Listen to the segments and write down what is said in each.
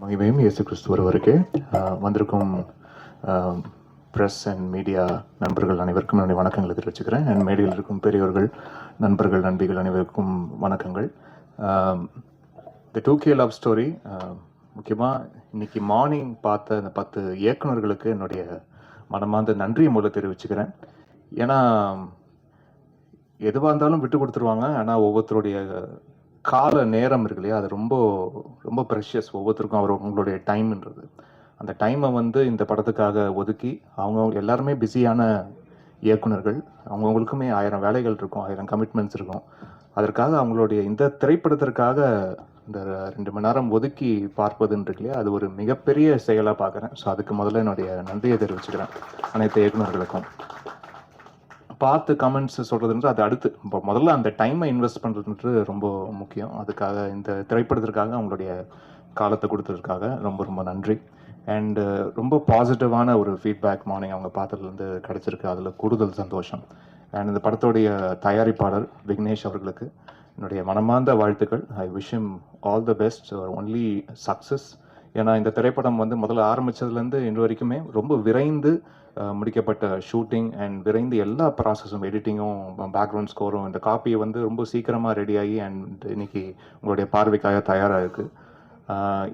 மகிமையும் இயேசு கிறிஸ்து ஒருவருக்கே. வந்திருக்கும் ப்ரெஸ் அண்ட் மீடியா நண்பர்கள் அனைவருக்கும் என்னுடைய வணக்கங்களை தெரிவிச்சுக்கிறேன். அண்ட் மேடையில் இருக்கும் பெரியவர்கள், நண்பர்கள், நண்பிகள் அனைவருக்கும் வணக்கங்கள். தி 2K லவ் ஸ்டோரி முக்கியமாக இன்னைக்கு மார்னிங் பார்த்த அந்த 10 இயக்குநர்களுக்கு என்னுடைய மனமார்ந்த நன்றியை முதல்ல தெரிவிச்சுக்கிறேன். ஏன்னா எதுவாக இருந்தாலும் விட்டு கொடுத்துருவாங்க. ஆனால் ஒவ்வொருத்தருடைய கால நேரம் இருக்கு இல்லையா, அது ரொம்ப ரொம்ப ப்ரெஷியஸ். ஒவ்வொருத்தருக்கும் அவங்களுடைய டைம்ன்றது, அந்த டைமை வந்து இந்த படத்துக்காக ஒதுக்கி அவங்க எல்லாருமே பிஸியான இயக்குனர்கள், அவங்கவுங்களுக்குமே 1000 வேலைகள் இருக்கும், 1000 கமிட்மெண்ட்ஸ் இருக்கும். அதற்காக அவங்களுடைய இந்த திரைப்படத்திற்காக இந்த 2 மணி நேரம் ஒதுக்கி பார்ப்பதுன்னு இருக்கு இல்லையா, அது ஒரு மிகப்பெரிய செயலாக பார்க்குறேன். ஸோ அதுக்கு முதல்ல என்னுடைய நன்றியை தெரிவிச்சுக்கிறேன் அனைத்து இயக்குநர்களுக்கும். பார்த்து கமெண்ட்ஸ் சொல்கிறதுன்றது அது அடுத்து. இப்போ முதல்ல அந்த டைமை இன்வெஸ்ட் பண்ணுறதுன்றது ரொம்ப முக்கியம். அதுக்காக இந்த திரைப்படத்திற்காக அவங்களுடைய காலத்தை கொடுத்ததுக்காக ரொம்ப ரொம்ப நன்றி. அண்டு ரொம்ப பாசிட்டிவான ஒரு ஃபீட்பேக் மார்னிங் அவங்க பார்த்ததுலேருந்து கிடச்சிருக்கு, அதில் கூடுதல் சந்தோஷம். அண்ட் இந்த படத்துடைய தயாரிப்பாளர் விக்னேஷ் அவர்களுக்கு என்னுடைய மனமார்ந்த வாழ்த்துக்கள். I wish him all the best, only success. ஏன்னா இந்த திரைப்படம் வந்து முதல்ல ஆரம்பித்ததுலேருந்து இன்று வரைக்குமே ரொம்ப விரைந்து முடிக்கப்பட்ட ஷூட்டிங் அண்ட் விரைந்து எல்லா ப்ராசஸும், எடிட்டிங்கும், பேக்ரவுண்ட் ஸ்கோரும், இந்த காப்பியை வந்து ரொம்ப சீக்கிரமாக ரெடியாகி அண்ட் இன்னைக்கு உங்களுடைய பார்வைக்காக தயாராக இருக்குது.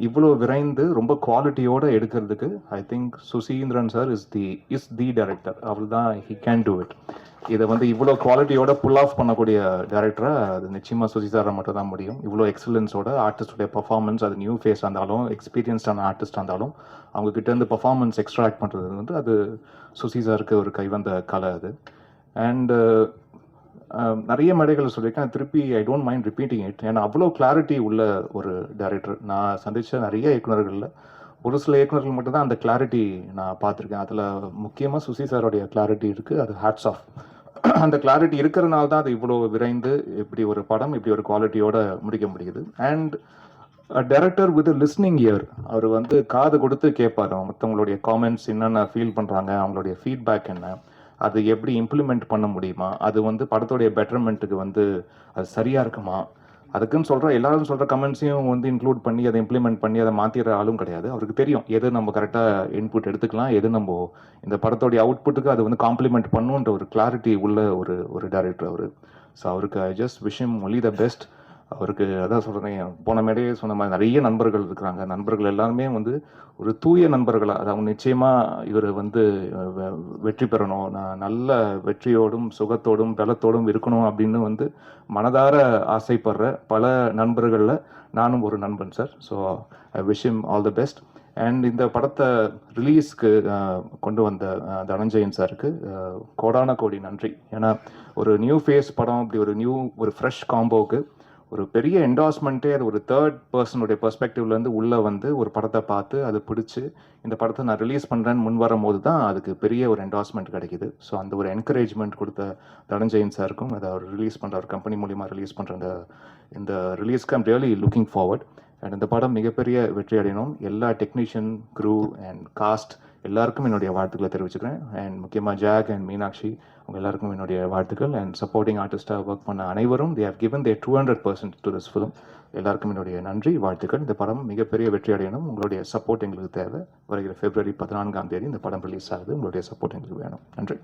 இவ்வளோ விரைந்து ரொம்ப குவாலிட்டியோடு எடுக்கிறதுக்கு I think Suseenthiran sir is the director. அவர் தான் ஹி கேன் டூ இட். இதை வந்து இவ்வளோ குவாலிட்டியோட புல் ஆஃப் பண்ணக்கூடிய டைரக்டராக அது நிச்சயமாக சுசி சாரை மட்டும் தான் முடியும். இவ்வளோ எக்ஸலன்ஸோட ஆர்டிஸ்டோடைய பர்ஃபார்மன்ஸ், அது நியூ ஃபேஸ் இருந்தாலும் எக்ஸ்பீரியன்ஸ்டான ஆர்டிஸ்ட் இருந்தாலும் அவங்கக்கிட்டேருந்து பர்ஃபார்மன்ஸ் எக்ஸ்ட்ராக்ட் பண்ணுறது வந்து அது சுசி சாருக்கு ஒரு கைவந்த கலை அது. அண்டு நிறைய மேடைகள் சொல்லியிருக்கேன், திருப்பி I don't mind repeating it. ஏன்னா அவ்வளோ கிளாரிட்டி உள்ள ஒரு டைரக்டர். நான் சந்தித்த நிறைய இயக்குநர்களில் ஒரு சில இயக்குநர்கள் மட்டும்தான் அந்த கிளாரிட்டி நான் பார்த்துருக்கேன். அதில் முக்கியமாக சுசி சாரோடைய கிளாரிட்டி இருக்குது, அது ஹேட்ஸ் ஆஃப். அந்த கிளாரிட்டி இருக்கிறதுனால தான் அது இவ்வளோ விரைந்து இப்படி ஒரு படம் இப்படி ஒரு குவாலிட்டியோட முடிக்க முடியுது. And director with listening ear, அவர் வந்து காது கொடுத்து கேட்பார் மற்றவங்களுடைய காமெண்ட்ஸ், என்னென்ன ஃபீல் பண்ணுறாங்க, அவங்களுடைய ஃபீட்பேக் என்ன, அது எப்படி இம்ப்ளிமெண்ட் பண்ண முடியுமா, அது வந்து படத்தோடைய பெட்டர்மெண்ட்டுக்கு வந்து அது சரியாக இருக்குமா, அதுக்குன்னு சொல்கிற எல்லாரும் சொல்கிற கமெண்ட்ஸையும் வந்து இன்க்ளூட் பண்ணி அதை இம்ப்ளிமெண்ட் பண்ணி அதை மாற்றிடுற ஆளும் கிடையாது. அவருக்கு தெரியும் எது நம்ம கரெக்டாக இன்புட் எடுத்துக்கலாம், எது நம்ம இந்த படத்தோடைய அவுட்புட்டுக்கு அது வந்து காம்ப்ளிமெண்ட் பண்ணுன்ற ஒரு கிளாரிட்டி உள்ள ஒரு டைரக்டர் அவர். ஸோ அவருக்கு I just wish him only the best. அவருக்கு அதான் சொல்கிறேன், போன மேடையே சொன்ன மாதிரி நிறைய நண்பர்கள் இருக்கிறாங்க. நண்பர்கள் எல்லாருமே வந்து ஒரு தூய நண்பர்களாக, அது அவங்க நிச்சயமாக இவர் வந்து வெற்றி பெறணும், நான் நல்ல வெற்றியோடும் சுகத்தோடும் பலத்தோடும் இருக்கணும் அப்படின்னு வந்து மனதார ஆசைப்படுற பல நண்பர்களில் நானும் ஒரு நண்பன் sir. So I wish him all the best. And இந்த படத்தை ரிலீஸ்க்கு கொண்டு வந்த தனஞ்சயன் சாருக்கு கோடான கோடி நன்றி. ஏன்னா ஒரு நியூ ஃபேஸ் படம், இப்படி ஒரு ஃப்ரெஷ் காம்போவுக்கு ஒரு பெரிய என்டாஸ்மெண்ட்டே அது ஒரு தேர்ட் பர்சனுடைய பெர்ஸ்பெக்டிவ்லேருந்து உள்ளே வந்து ஒரு படத்தை பார்த்து அது பிடிச்சி இந்த படத்தை நான் ரிலீஸ் பண்ணுறேன்னு முன் வரும்போது தான் அதுக்கு பெரிய ஒரு என்டாஸ்மெண்ட் கிடைக்கிது. ஸோ அந்த ஒரு என்கரேஜ்மெண்ட் கொடுத்த தனஞ்சயன் சாருக்கும், அதை அவர் ரிலீஸ் பண்ணுற ஒரு கம்பெனி மூலிமா ரிலீஸ் பண்ணுற இந்த ரிலீஸ்க்கு I'm really looking forward. And இந்த படம் மிகப்பெரிய வெற்றி அடையணும். எல்லா டெக்னீஷியன், க்ரூ அண்ட் காஸ்ட் எல்லாருக்கும் என்னுடைய வாழ்த்துக்களை தெரிவிச்சுக்கிறேன். அண்ட் முக்கியமாக ஜாக் அண்ட் மீனாட்சி அவங்க எல்லாருக்கும் என்னுடைய வாழ்த்துக்கள். அண்ட் சப்போர்ட்டிங் ஆர்டிஸ்டாக ஒர்க் பண்ண அனைவரும், they have given their 200% to this film. எல்லாருக்கும் என்னுடைய நன்றி, வாழ்த்துக்கள். இந்த படம் மிகப்பெரிய வெற்றி அடையணும். உங்களுடைய சப்போர்ட் எங்களுக்கு தேவை. வருகிற February 14 இந்த படம் ரிலீஸ் ஆகுது. உங்களுடைய சப்போர்ட் எங்களுக்கு வேணும். நன்றி.